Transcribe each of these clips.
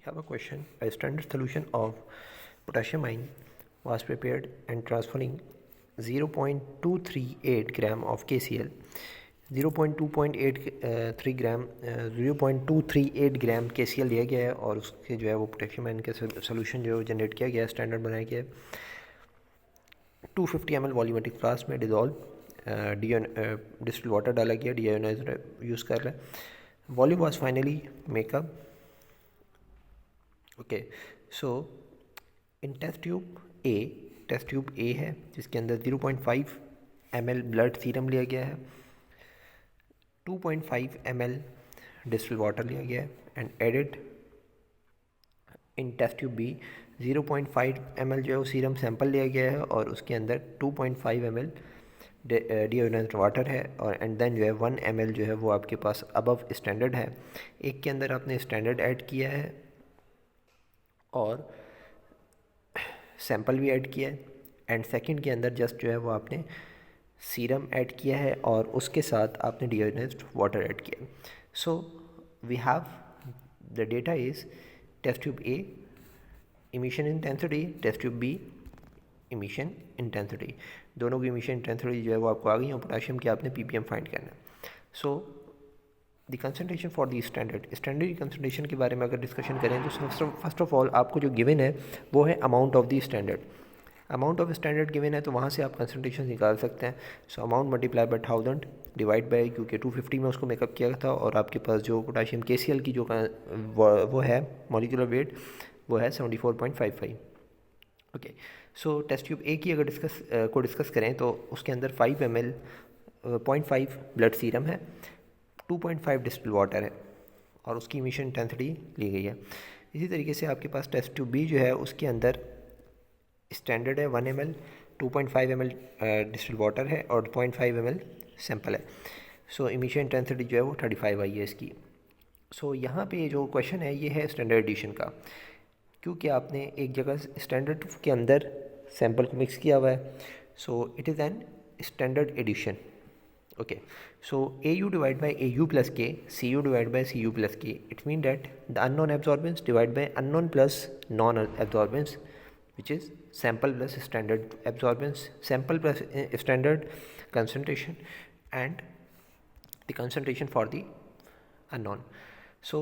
Have a question. A standard solution of potassium ion was prepared and transferring 0.238 gram of KCl 0.238 gram 0.238 gram KCl लिया गया है और उसके जो है वो पोटेशियम आयन का सोल्यूशन जो जनरेट किया गया है, स्टैंडर्ड बनाया गया है। 250 ml वॉल्यूमेट्रिक फ्लास्क में डिस्टिल वाटर डाला गया, डीआयोनाइजर यूज़ कर रहा है। Volume was finally make up. Okay, so in test tube A है जिसके अंदर 0.5 ml ब्लड सीरम लिया गया है, 2.5 ml डिस्टिल वाटर लिया गया है and added in test tube B 0.5 ml जो है वो सीरम सैंपल लिया गया है और उसके अंदर 2.5 ml डीआयोनाइज्ड वाटर है और एंड देन जो है 1 ml जो है वो आपके पास अबव स्टैंडर्ड है। एक के अंदर आपने स्टैंडर्ड ऐड किया है और सैंपल भी ऐड किया है एंड सेकंड के अंदर जस्ट जो है वो आपने सीरम ऐड किया है और उसके साथ आपने डीआयोनाइज्ड वाटर ऐड किया। So we have the data is test tube A emission intensity, test tube B emission intensity. दोनों की इमिशन इंटेंसिटी जो है वो आपको आ गई है और पोटेशियम की आपने पीपीएम फाइंड करना है। So the concentration for the standard की कंसनट्रेशन के बारे में अगर डिस्कशन करें तो फर्स्ट ऑफ ऑल आपको जो गिवन है वो है amount of the standard. Amount of standard given है तो वहाँ से आप कंसनट्रेशन निकाल सकते हैं। So amount multiply by 1000 divide by, क्योंकि 250 में उसको मेकअप किया था और आपके पास जो पोटेशियम KCl की जो वो है मॉलिक्यूलर वेट वो है 74.55। Okay, so test tube A की अगर डिस्कस करें तो उसके अंदर 5 ml 0.5 ब्लड सीरम है, 2.5 डिस्टिल वाटर है और उसकी इमिशन इंटेंसिटी ली गई है। इसी तरीके से आपके पास टेस्ट ट्यूब बी जो है उसके अंदर स्टैंडर्ड है 1 ml, 2.5 ml डिस्टिल वाटर है और 0.5 ml सैंपल है। सो इमिशन इंटेंसिटी जो है वो 35 आई है इसकी। सो यहाँ पे जो क्वेश्चन है ये है स्टैंडर्ड एडिशन का, क्योंकि आपने एक जगह स्टैंडर्ड के अंदर सैंपल को मिक्स किया हुआ है। So it is an standard addition. Okay, so AU divided by AU plus K, CU divided by CU plus K. It means that the unknown absorbance divided by unknown plus non-absorbance, which is sample plus standard absorbance, sample plus standard concentration, and the concentration for the unknown. So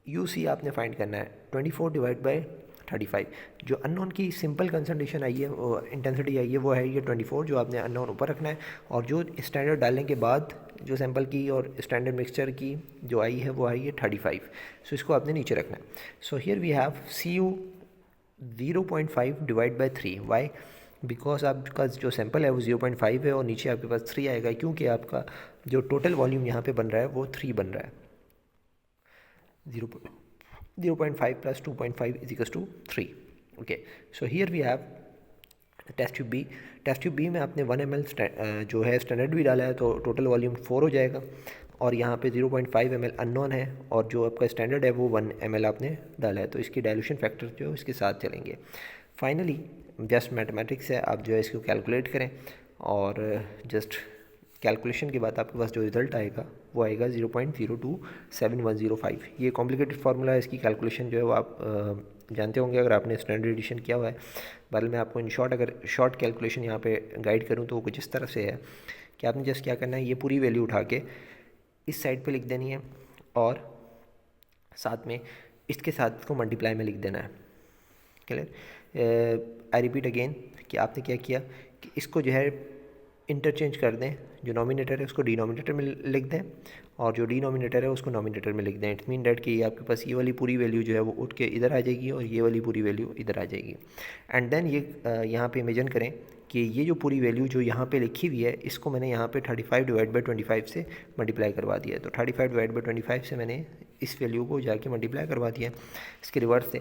UC आपने find करना है 24 divide by 35। जो unknown की simple concentration आई है वो intensity I है वो है ये 24, जो आपने अननोन ऊपर रखना है और जो स्टैंडर्ड डालने के बाद जो सैंपल की और स्टैंडर्ड मिक्सचर की जो आई है वो आई है 35। सो इसको आपने नीचे रखना है। So here we have CU 0.5 divide by 3। Why? Because आपका जो सैंपल है वो 0.5 है और नीचे आपके पास 3 आएगा, क्योंकि आपका जो टोटल वॉल्यूम यहाँ पे बन रहा है वो 3 बन रहा है। 0.5 plus 2.5 is equals to 3. Okay, so here we have test tube B. Test tube B में आपने 1 ml जो है स्टैंडर्ड भी डाला है तो टोटल वॉल्यूम 4 हो जाएगा और यहाँ पे 0.5 ml अननोन है और जो आपका स्टैंडर्ड है वो 1 ml आपने डाला है, तो इसकी डाइल्यूशन फैक्टर जो इसके साथ चलेंगे। फाइनली जस्ट मैथमेटिक्स है, आप जो है इसको कैलकुलेट करें और जस्ट कैलकुलेशन के बाद आपके पास जो रिज़ल्ट आएगा वो आएगा 0.027105। ये कॉम्प्लिकेटेड फार्मूला है, इसकी कैलकुलेशन जो है वो आप जानते होंगे अगर आपने स्टैंडर्ड एडिशन किया हुआ है। बल मैं आपको इन शॉर्ट अगर शॉर्ट कैलकुलेशन यहाँ पे गाइड करूँ तो वो कुछ इस तरह से है कि आपने जस्ट क्या करना है, ये पूरी वैल्यू उठा के इस साइड पे लिख देनी है और साथ में इसके साथ इसको मल्टीप्लाई में लिख देना है। क्लियर? आई रिपीट अगेन कि आपने क्या किया कि इसको जो है इंटरचेंज कर दें, जो नॉमिनेटर है उसको डिनोमिनेटर में लिख दें और जो डिनोमिनेटर है उसको नॉमिनेटर में लिख दें। इट मीन डैट कि आपके पास ये वाली पूरी वैल्यू जो है वो उठ के इधर आ जाएगी और ये वाली पूरी वैल्यू इधर आ जाएगी। एंड देन ये यहाँ पे इमेजिन करें कि ये जो पूरी वैल्यू जो यहाँ पे लिखी हुई है इसको मैंने यहाँ पे 35 डिवाइड बाई 25 से मल्टीप्लाई करवा दिया है। तो 35 डिवाइड बाई 25 से मैंने इस वैल्यू को जाके मल्टीप्लाई करवा दिया इसके रिवर्स से।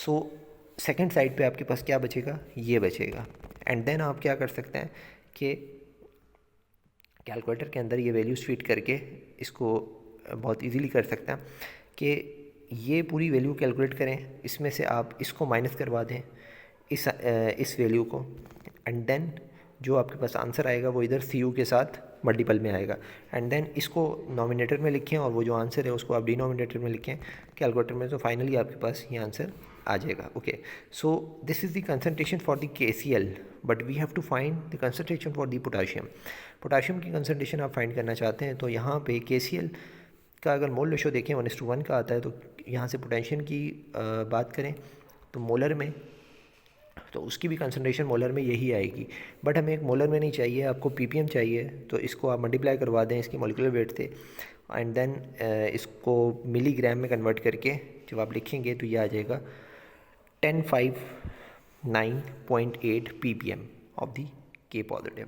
सो सेकेंड साइड पर आपके पास क्या बचेगा, ये बचेगा। एंड देन आप क्या कर सकते हैं कि कैलकुलेटर के अंदर ये वैल्यूज फीड करके इसको बहुत इजीली कर सकते हैं कि ये पूरी वैल्यू कैलकुलेट करें, इसमें से आप इसको माइनस करवा दें इस वैल्यू को एंड देन जो आपके पास आंसर आएगा वो इधर CU के साथ मल्टीपल में आएगा। एंड देन इसको नॉमिनेटर में लिखें और वो जो आंसर है उसको आप डिनोमिनेटर में लिखें कैलकुलेटर में, तो फाइनली आपके पास ये आंसर आ जाएगा। Okay, so this is the concentration for the KCl, but we have to find the concentration for the potassium. Potassium की कंसनट्रेशन आप फाइंड करना चाहते हैं तो यहाँ पे KCl का अगर मोल रेशो देखें 1:1 का आता है, तो यहाँ से पोटेंशियम की बात करें तो मोलर में, तो उसकी भी कंसनट्रेशन मोलर में यही आएगी। बट हमें एक मोलर में नहीं चाहिए, आपको ppm चाहिए, तो इसको आप मल्टीप्लाई करवा दें इसकी मॉलिक्यूलर वेट से, एंड देन इसको मिलीग्राम में कन्वर्ट करके जब आप लिखेंगे तो ये आ जाएगा 1059.8 ppm of the K positive.